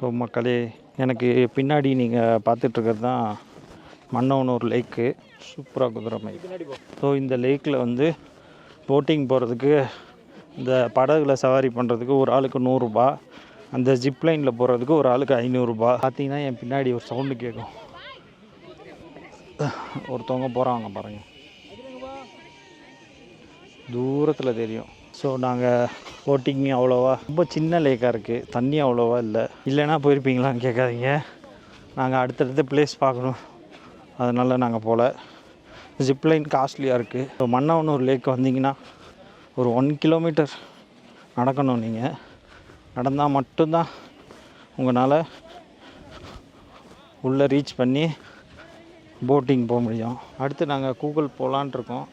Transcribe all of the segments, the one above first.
So மக்களே, எனக்கு பின்னாடி நீங்கள் பார்த்துட்ருக்கிறது தான் மன்னவனூர் லேக்கு. சூப்பராக குதிரமை. ஸோ இந்த லேக்கில் வந்து போட்டிங் போகிறதுக்கு, இந்த படகுல சவாரி பண்ணுறதுக்கு ஒரு ஆளுக்கு 100 ரூபா, அந்த ஜிப்லைனில் போகிறதுக்கு ஒரு ஆளுக்கு 500 ரூபா. பார்த்தீங்கன்னா என் பின்னாடி ஒரு சவுண்டு கேட்கும், ஒருத்தவங்க போகிறாங்க பாருங்கள், தூரத்தில் தெரியும். ஸோ நாங்கள் போட்டிங் அவ்வளோவா, ரொம்ப சின்ன லேக்காக இருக்குது, தண்ணி அவ்வளோவா இல்லை. இல்லைன்னா போயிருப்பீங்களான்னு கேட்காதீங்க, நாங்கள் அடுத்தடுத்த பிளேஸ் பார்க்கணும், அதனால் நாங்கள் போகல. ஜிப்லைன் காஸ்ட்லியாக இருக்குது. ஸோ மன்னவனூர் லேக் வந்தீங்கன்னா ஒரு 1 கிலோமீட்டர் நடக்கணும். நீங்கள் நடந்தால் மட்டும்தான் உங்களால் உள்ளே ரீச் பண்ணி போட்டிங் போக முடியும். அடுத்து நாங்கள் கூகுள் போகலான் இருக்கோம்.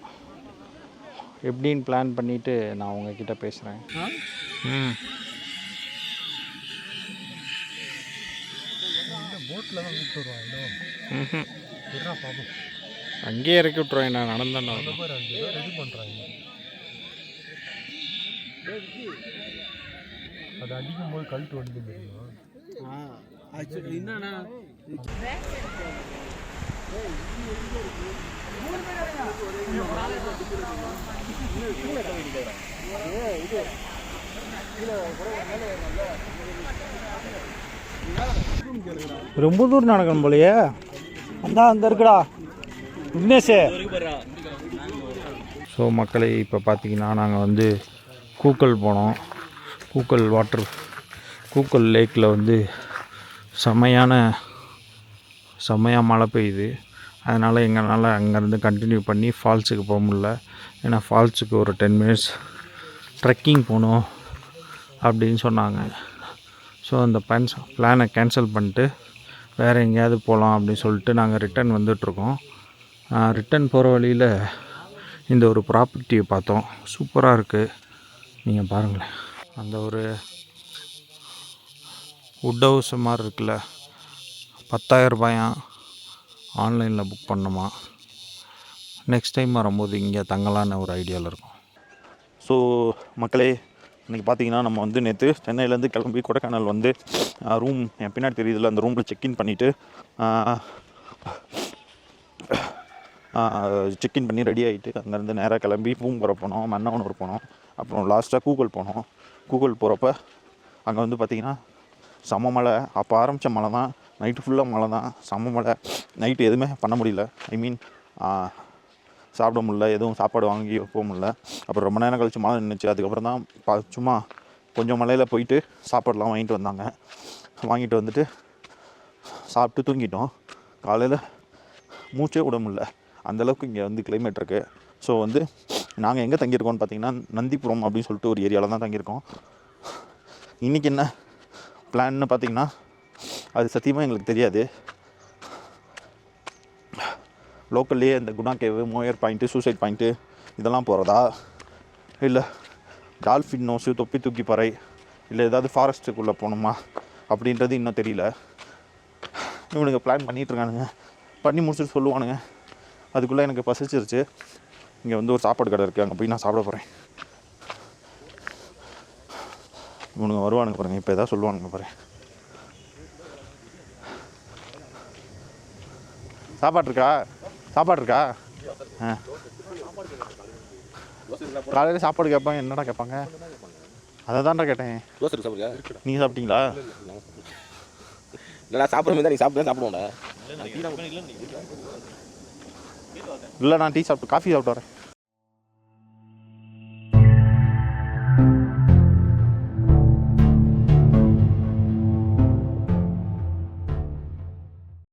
எப்படின்னு பிளான் பண்ணிவிட்டு நான் உங்ககிட்ட பேசுகிறேன். அங்கேயே இறக்கி விட்ருவேன், நான் நடந்தேன். ரெடி பண்ணுறாங்க, அது அடிக்கும் போது கழுத்து வந்து தெரியுமா? என்னன்னா ரொம்ப தூரம் நடக்கணும் போலையே. அந்த இருக்குடா விக்னேஷ். ஸோ மக்களே, இப்போ பார்த்தீங்கன்னா நாங்கள் வந்து கூக்கல் போனோம். கூக்கல் லேக்கில் வந்து செம்மையாக மழை பெய்யுது. அதனால் எங்களால் அங்கேருந்து கண்டினியூ பண்ணி ஃபால்ஸுக்கு போக முடில. ஏன்னா ஃபால்ஸுக்கு ஒரு 10 மினிட்ஸ் ட்ரெக்கிங் போகணும் அப்படின்னு சொன்னாங்க. ஸோ அந்த பிளானை கேன்சல் பண்ணிட்டு வேறு எங்கேயாவது போகலாம் அப்படின்னு சொல்லிட்டு நாங்கள் ரிட்டன் வந்துட்ருக்கோம். ரிட்டன் போகிற வழியில் இந்த ஒரு ப்ராப்பர்ட்டியை பார்த்தோம். சூப்பராக இருக்குது, நீங்கள் பாருங்களேன். அந்த ஒரு வுட் ஹவுஸ் மாதிரி இருக்குல்ல, 10,000 ரூபாயா ஆன்லைனில் புக் பண்ணணுமா. நெக்ஸ்ட் டைம் வரும்போது இங்கே தங்கலான்னு ஒரு ஐடியாவில் இருக்கும். ஸோ மக்களே, இன்றைக்கி பார்த்தீங்கன்னா நம்ம வந்து நேற்று சென்னையிலேருந்து கிளம்பி கொடைக்கானல் வந்து ரூம் என் பின்னாடி தெரியுதில்ல, அந்த ரூமில் செக்இன் பண்ணிவிட்டு செக்இன் பண்ணி ரெடி ஆகிட்டு அங்கேருந்து நேராக கிளம்பி பூம்புரை போனோம், மன்னவனூர் போனோம், அப்புறம் லாஸ்ட்டாக கூகுள் போனோம். கூகுள் போகிறப்ப அங்கே வந்து பார்த்திங்கன்னா செம்ம மழை. அப்போ ஆரம்பித்த மழை தான், நைட்டு ஃபுல்லாக மழை தான், செம்ம மழை. நைட்டு எதுவுமே பண்ண முடியல, சாப்பிட முடியல, எதுவும் சாப்பாடு வாங்கி போக முடியல. அப்புறம் ரொம்ப நேரம் கழித்து மழை நின்றுச்சு. அதுக்கப்புறம் தான் சும்மா கொஞ்சம் மழையில் போயிட்டு சாப்பாடெலாம் வாங்கிட்டு வந்தாங்க. வாங்கிட்டு வந்துட்டு சாப்பிட்டு தூங்கிட்டோம். காலையில் மூச்சே விட முடியல, அந்தளவுக்கு இங்கே வந்து கிளைமேட் இருக்குது. ஸோ வந்து நாங்கள் எங்கே தங்கியிருக்கோம்னு பார்த்திங்கன்னா நந்திபுரம் அப்படின்னு சொல்லிட்டு ஒரு ஏரியாவில் தான் தங்கியிருக்கோம். இன்றைக்கி என்ன பிளான்னு பார்த்திங்கன்னா அது சத்தியமாக எங்களுக்கு தெரியாது. லோக்கல்லையே இந்த Guna cave, Moir point, suicide point இதெல்லாம் போகிறதா, இல்லை டால்ஃபின் நோஸு, தொப்பி தூக்கி பறை, இல்லை ஏதாவது ஃபாரஸ்ட்டுக்குள்ளே போகணுமா அப்படின்றது இன்னும் தெரியல. இவனுங்க பிளான் பண்ணிகிட்ருக்கானுங்க, பண்ணி முடிச்சுட்டு சொல்லுவானுங்க. அதுக்குள்ளே எனக்கு பசிச்சிருச்சு. இங்கே வந்து ஒரு சாப்பாடு கடை இருக்குது, அங்கே போய் நான் சாப்பிட போகிறேன். இவனுங்க வருவானுங்க பாருங்கள், இப்போ எதாவது சொல்லுவானுங்க பாருங்கள். சாப்பாடு இருக்கா? காலையில் சாப்பாடு கேட்பாங்க, என்னடா கேட்பாங்க? அதை தான்டா கேட்டேன். நீங்கள் சாப்பிட்டீங்களா? இல்லை, சாப்பிட்ற மாதிரி தான். நீங்கள் சாப்பிடுவோம்டா. இல்லை, நான் டீ சாப்பிட்டு காஃபி சாப்பிட்டு வரேன்.